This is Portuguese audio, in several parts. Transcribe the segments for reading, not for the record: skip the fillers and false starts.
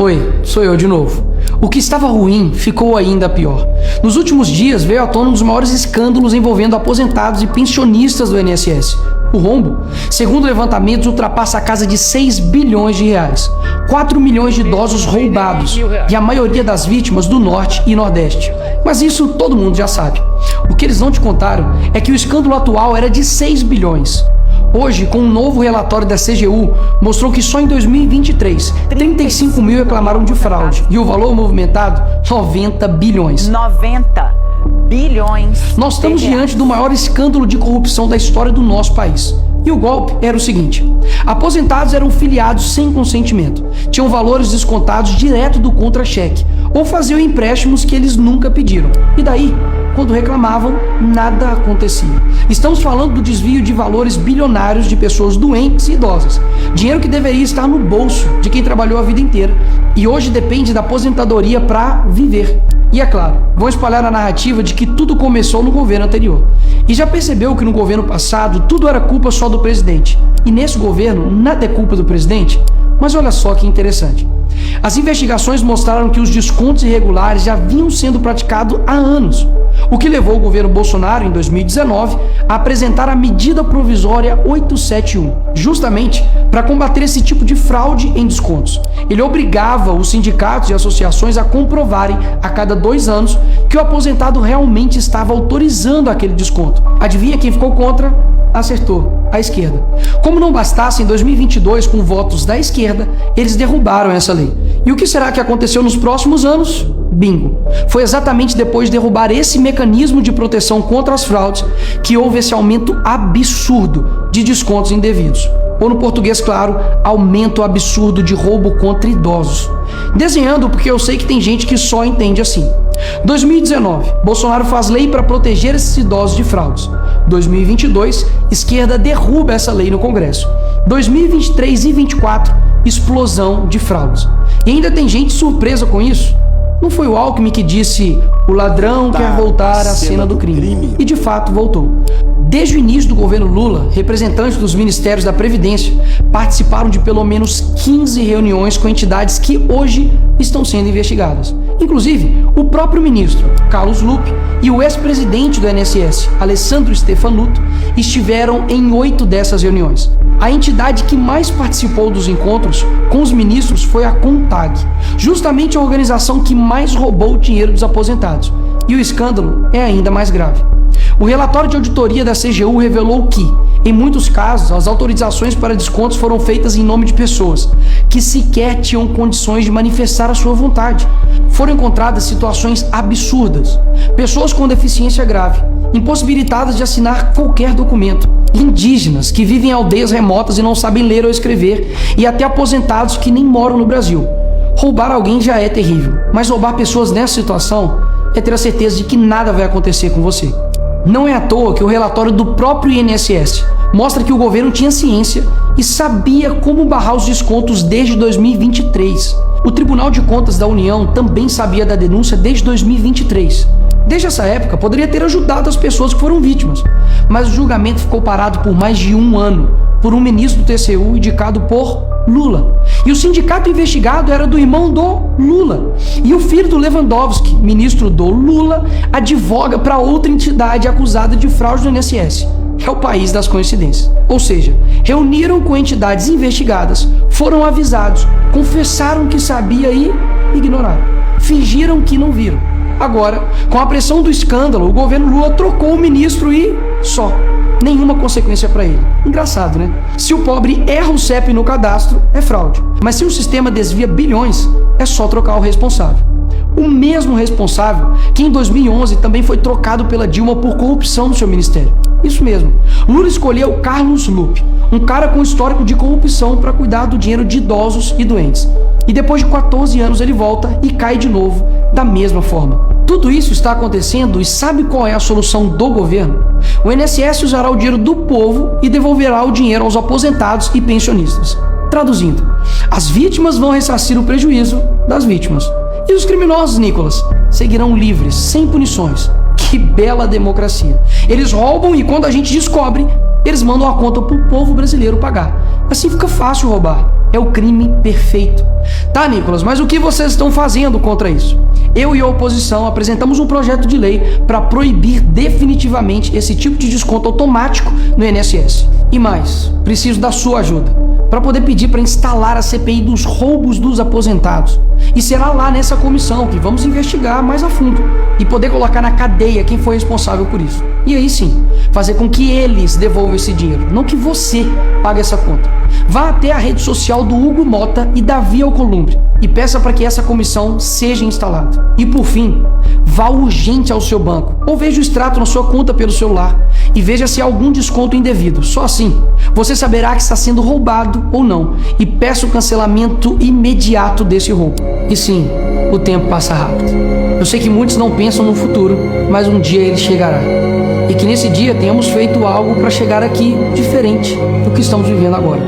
Oi, sou eu de novo. O que estava ruim ficou ainda pior. Nos últimos dias veio à tona um dos maiores escândalos envolvendo aposentados e pensionistas do INSS. O rombo, segundo levantamentos, ultrapassa a casa de 6 bilhões de reais. 4 milhões de idosos roubados e a maioria das vítimas do Norte e Nordeste. Mas isso todo mundo já sabe. O que eles não te contaram é que o escândalo atual era de 6 bilhões. Hoje, com um novo relatório da CGU, mostrou que só em 2023, 35 mil reclamaram de fraude e o valor movimentado, 90 bilhões. 90 bilhões. Nós estamos diante do maior escândalo de corrupção da história do nosso país. E o golpe era o seguinte: aposentados eram filiados sem consentimento, tinham valores descontados direto do contra-cheque ou faziam empréstimos que eles nunca pediram. E daí, quando reclamavam, nada acontecia. Estamos falando do desvio de valores bilionários de pessoas doentes e idosas. Dinheiro que deveria estar no bolso de quem trabalhou a vida inteira e hoje depende da aposentadoria para viver. E é claro, vão espalhar a narrativa de que tudo começou no governo anterior. E já percebeu que no governo passado tudo era culpa só do presidente. E nesse governo nada é culpa do presidente? Mas olha só que interessante. As investigações mostraram que os descontos irregulares já vinham sendo praticados há anos, o que levou o governo Bolsonaro, em 2019, a apresentar a medida provisória 871, justamente para combater esse tipo de fraude em descontos. Ele obrigava os sindicatos e associações a comprovarem a cada 2 anos que o aposentado realmente estava autorizando aquele desconto. Adivinha quem ficou contra? Acertou, a esquerda. Como não bastasse, em 2022, com votos da esquerda, eles derrubaram essa lei. E o que será que aconteceu nos próximos anos? Bingo! Foi exatamente depois de derrubar esse mecanismo de proteção contra as fraudes que houve esse aumento absurdo de descontos indevidos. Ou no português claro, aumento absurdo de roubo contra idosos. Desenhando porque eu sei que tem gente que só entende assim. 2019, Bolsonaro faz lei para proteger esses idosos de fraudes. 2022, esquerda derruba essa lei no Congresso. 2023 e 2024, explosão de fraudes. E ainda tem gente surpresa com isso. Não foi o Alckmin que disse: o ladrão quer voltar à cena do crime. E de fato voltou. Desde o início do governo Lula, representantes dos ministérios da Previdência participaram de pelo menos 15 reuniões com entidades que hoje estão sendo investigadas. Inclusive, o próprio ministro Carlos Lupe e o ex-presidente do INSS, Alessandro Stefanuto, estiveram em 8 dessas reuniões. A entidade que mais participou dos encontros com os ministros foi a CONTAG, justamente a organização que mais roubou o dinheiro dos aposentados. E o escândalo é ainda mais grave. O relatório de auditoria da CGU revelou que, em muitos casos, as autorizações para descontos foram feitas em nome de pessoas que sequer tinham condições de manifestar a sua vontade. Foram encontradas situações absurdas. Pessoas com deficiência grave, impossibilitadas de assinar qualquer documento, indígenas que vivem em aldeias remotas e não sabem ler ou escrever, e até aposentados que nem moram no Brasil. Roubar alguém já é terrível, mas roubar pessoas nessa situação é ter a certeza de que nada vai acontecer com você. Não é à toa que o relatório do próprio INSS mostra que o governo tinha ciência e sabia como barrar os descontos desde 2023. O Tribunal de Contas da União também sabia da denúncia desde 2023. Desde essa época, poderia ter ajudado as pessoas que foram vítimas, mas o julgamento ficou parado por mais de 1 ano, por um ministro do TCU indicado por Lula. E o sindicato investigado era do irmão do Lula. E o filho do Lewandowski, ministro do Lula, advoga para outra entidade acusada de fraude do INSS. É o país das coincidências. Ou seja, reuniram com entidades investigadas, foram avisados, confessaram que sabia e ignoraram. Fingiram que não viram. Agora, com a pressão do escândalo, o governo Lula trocou o ministro e só. Nenhuma consequência para ele. Engraçado, né? Se o pobre erra o CEP no cadastro, é fraude. Mas se o sistema desvia bilhões, é só trocar o responsável. O mesmo responsável que em 2011 também foi trocado pela Dilma por corrupção no seu ministério. Isso mesmo. Lula escolheu Carlos Lupe, um cara com histórico de corrupção, para cuidar do dinheiro de idosos e doentes. E depois de 14 anos ele volta e cai de novo da mesma forma. Tudo isso está acontecendo e sabe qual é a solução do governo? O INSS usará o dinheiro do povo e devolverá o dinheiro aos aposentados e pensionistas. Traduzindo, as vítimas vão ressarcir o prejuízo das vítimas. E os criminosos, Nicolas, seguirão livres, sem punições. Que bela democracia. Eles roubam e quando a gente descobre, eles mandam a conta pro povo brasileiro pagar. Assim fica fácil roubar. É o crime perfeito. Tá, Nicolas, mas o que vocês estão fazendo contra isso? Eu e a oposição apresentamos um projeto de lei para proibir definitivamente esse tipo de desconto automático no INSS. E mais, preciso da sua ajuda para poder pedir para instalar a CPI dos roubos dos aposentados. E será lá nessa comissão que vamos investigar mais a fundo e poder colocar na cadeia quem foi responsável por isso. E aí sim, fazer com que eles devolvam esse dinheiro, não que você pague essa conta. Vá até a rede social do Hugo Mota e Davi Alcolumbre e peça para que essa comissão seja instalada. E por fim, vá urgente ao seu banco ou veja o extrato na sua conta pelo celular e veja se há algum desconto indevido. Só assim, você saberá que está sendo roubado ou não e peça o cancelamento imediato desse roubo. E sim, o tempo passa rápido. Eu sei que muitos não pensam no futuro, mas um dia ele chegará. E que nesse dia tenhamos feito algo para chegar aqui diferente do que estamos vivendo agora.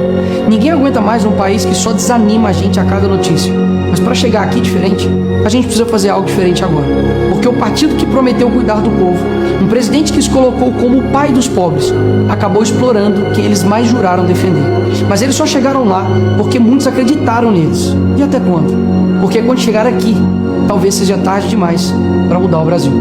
Ninguém aguenta mais um país que só desanima a gente a cada notícia. Mas para chegar aqui diferente, a gente precisa fazer algo diferente agora. Porque o partido que prometeu cuidar do povo, um presidente que os colocou como o pai dos pobres, acabou explorando quem eles mais juraram defender. Mas eles só chegaram lá porque muitos acreditaram neles. E até quando? Porque quando chegar aqui, talvez seja tarde demais para mudar o Brasil.